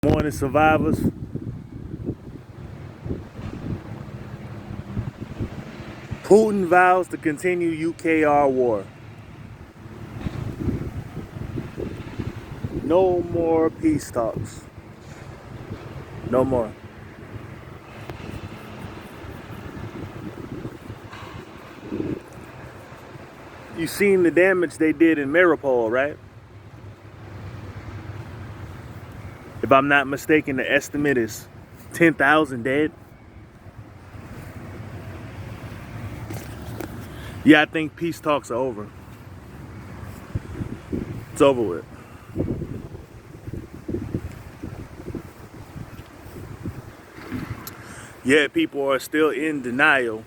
Morning, survivors. Putin vows to continue UKR war. No more peace talks. No more. You seen the damage they did in Mariupol, right? If I'm not mistaken, the estimate is 10,000 dead. Yeah, I think peace talks are over. It's over with. Yet people are still in denial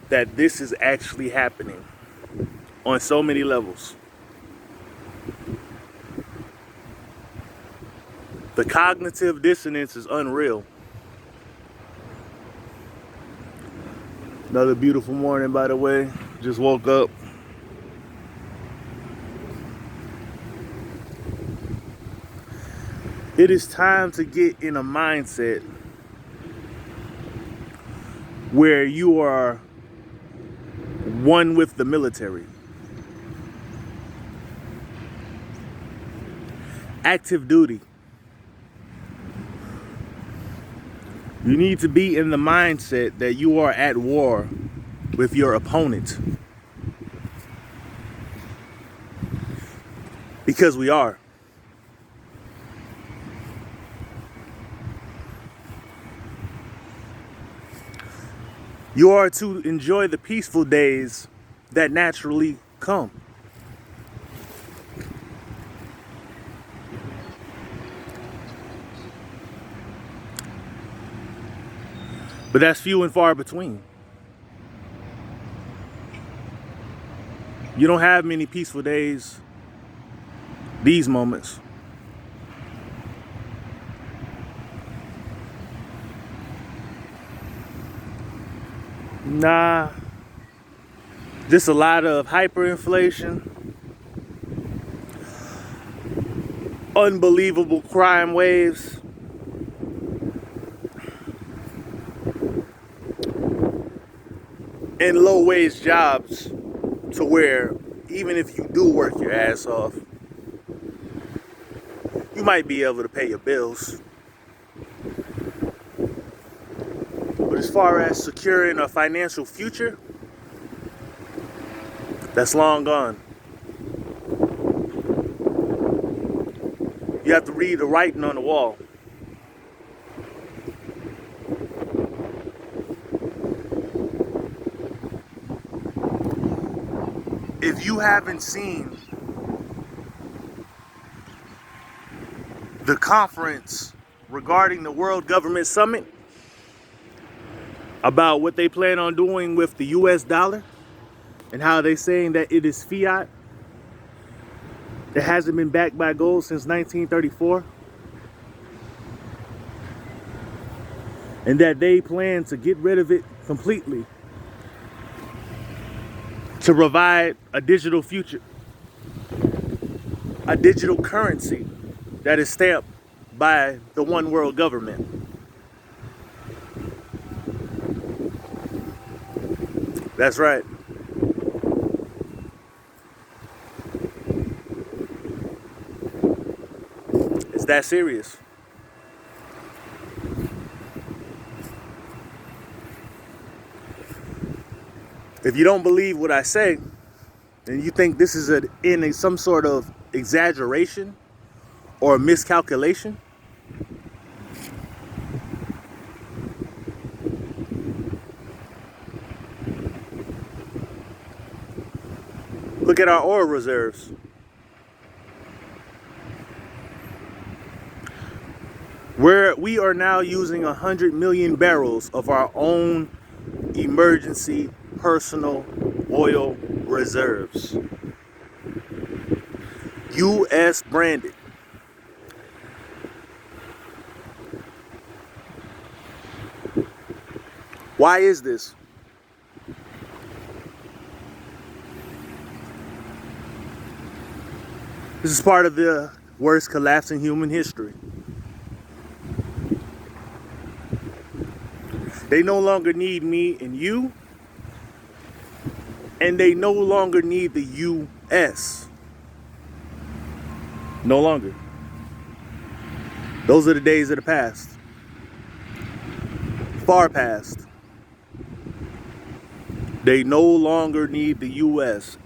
that this is actually happening on so many levels. The cognitive dissonance is unreal. Another beautiful morning, by the way. Just woke up. It is time to get in a mindset where you are one with the military. Active duty. You need to be in the mindset that you are at war with your opponent. Because we are. You are to enjoy the peaceful days that naturally come. But that's few and far between. You don't have many peaceful days, these moments. Nah, just a lot of hyperinflation, unbelievable crime waves, and low wage jobs to where even if you do work your ass off, you might be able to pay your bills. But as far as securing a financial future, that's long gone. You have to read the writing on the wall. If you haven't seen the conference regarding the World Government Summit about what they plan on doing with the US dollar and how they're saying that it is fiat, it hasn't been backed by gold since 1934, and that they plan to get rid of it completely to provide a digital future, a digital currency that is stamped by the one world government. That's right. It's that serious. If you don't believe what I say, and you think this is some sort of exaggeration or miscalculation, look at our oil reserves. We are now using 100 million barrels of our own emergency personal oil reserves. US branded. Why is this? This is part of the worst collapse in human history. They no longer need me and you, and they no longer need the U.S. No longer. Those are the days of the past. Far past. They no longer need the U.S.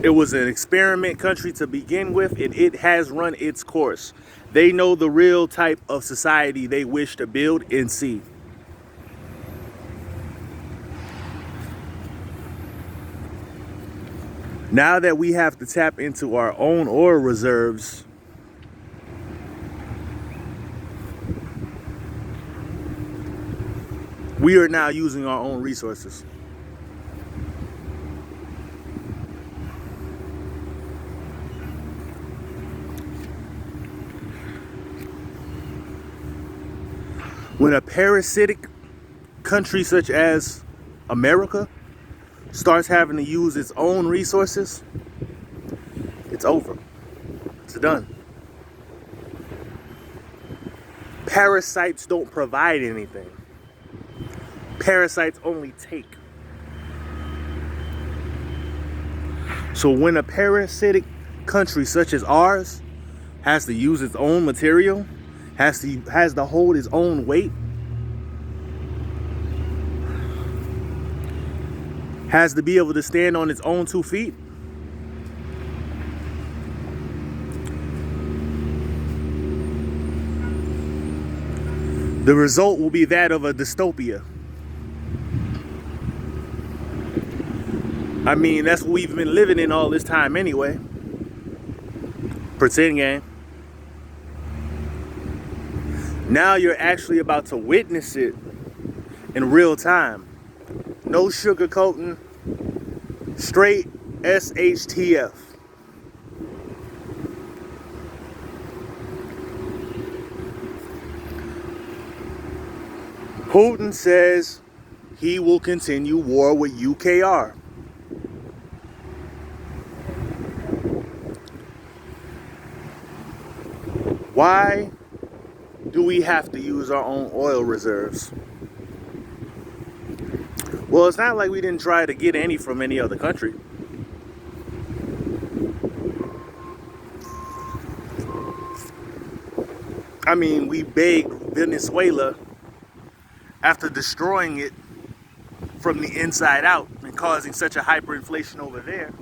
It was an experiment country to begin with, and it has run its course. They know the real type of society they wish to build and see. Now that we have to tap into our own oil reserves, we are now using our own resources. When a parasitic country such as America starts having to use its own resources, it's over. It's done. Parasites don't provide anything. Parasites only take. So when a parasitic country such as ours has to use its own material, has to hold its own weight, has to be able to stand on its own 2 feet, the result will be that of a dystopia. I mean, that's what we've been living in all this time anyway. Pretend game. Now you're actually about to witness it in real time. No sugarcoating, straight SHTF. Putin says he will continue war with UKR. Why do we have to use our own oil reserves? Well, it's not like we didn't try to get any from any other country. I mean, we begged Venezuela after destroying it from the inside out and causing such a hyperinflation over there.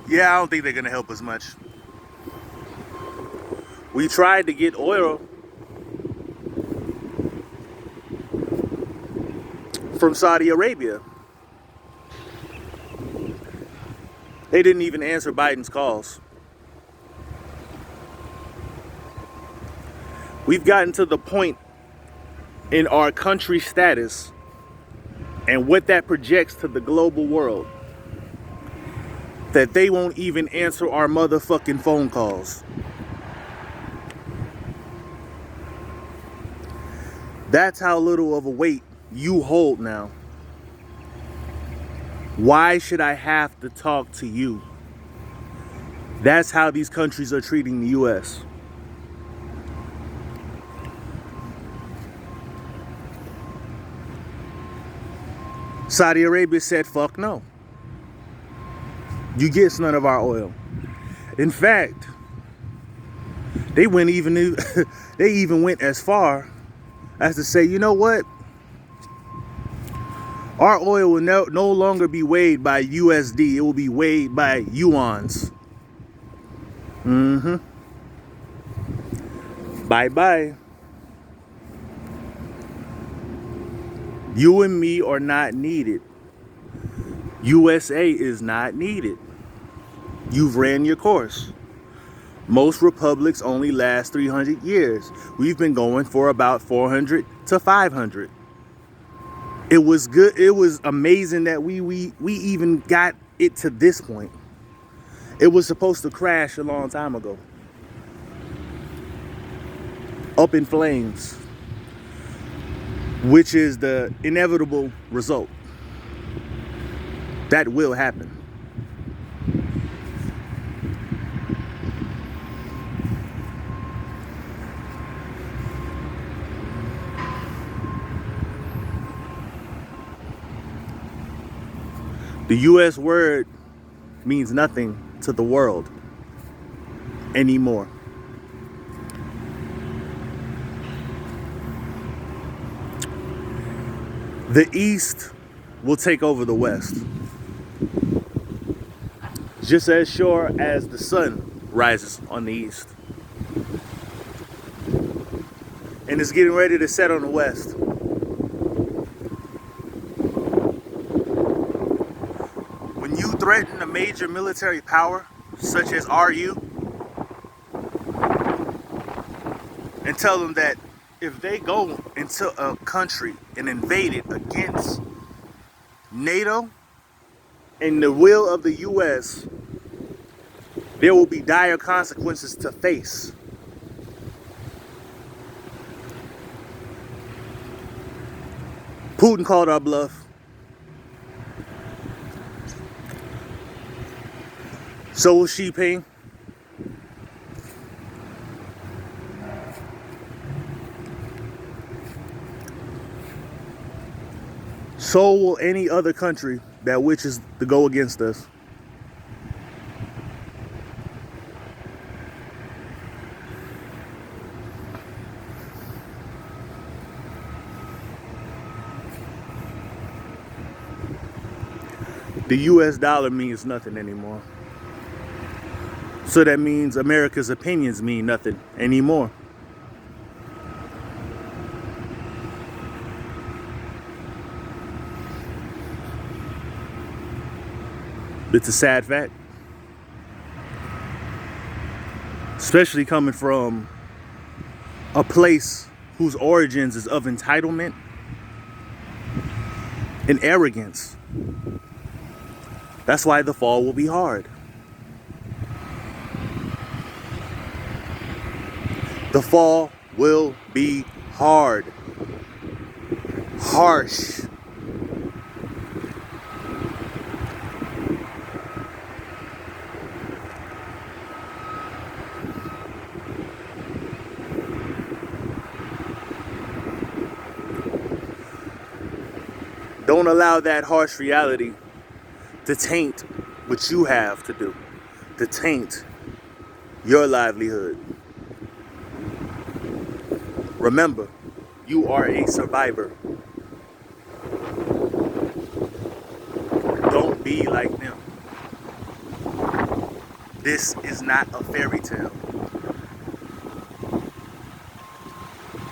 Yeah, I don't think they're going to help us much. We tried to get oil from Saudi Arabia. They didn't even answer Biden's calls. We've gotten to the point in our country status and what that projects to the global world that they won't even answer our motherfucking phone calls. That's how little of a weight you hold now. Why should I have to talk to you? That's how these countries are treating the U.S. Saudi Arabia said, fuck no. You get none of our oil. In fact, they even went as far as to say, you know what? Our oil will no longer be weighed by USD. It will be weighed by yuans. Bye-bye. You and me are not needed. USA is not needed. You've ran your course. Most republics only last 300 years. We've been going for about 400 to 500. It was good. It was amazing that we even got it to this point. It was supposed to crash a long time ago. Up in flames. Which is the inevitable result. That will happen. The US word means nothing to the world anymore. The East will take over the West. Just as sure as the sun rises on the East. And it's getting ready to set on the West. When you threaten a major military power, such as RU, and tell them that if they go into a country and invade it against NATO and the will of the US, there will be dire consequences to face. Putin called our bluff. So will Xi Jinping. So will any other country that wishes to go against us. The US dollar means nothing anymore. So that means America's opinions mean nothing anymore. It's a sad fact. Especially coming from a place whose origins is of entitlement and arrogance. That's why the fall will be hard. The fall will be hard. Harsh. Don't allow that harsh reality to taint what you have to do, to taint your livelihood. Remember, you are a survivor. Don't be like them. This is not a fairy tale.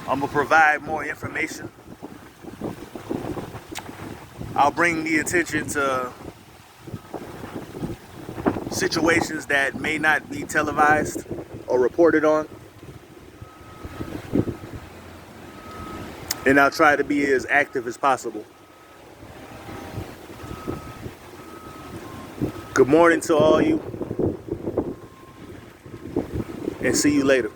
I'm gonna provide more information. I'll bring the attention to situations that may not be televised or reported on. And I'll try to be as active as possible. Good morning to all you, and see you later.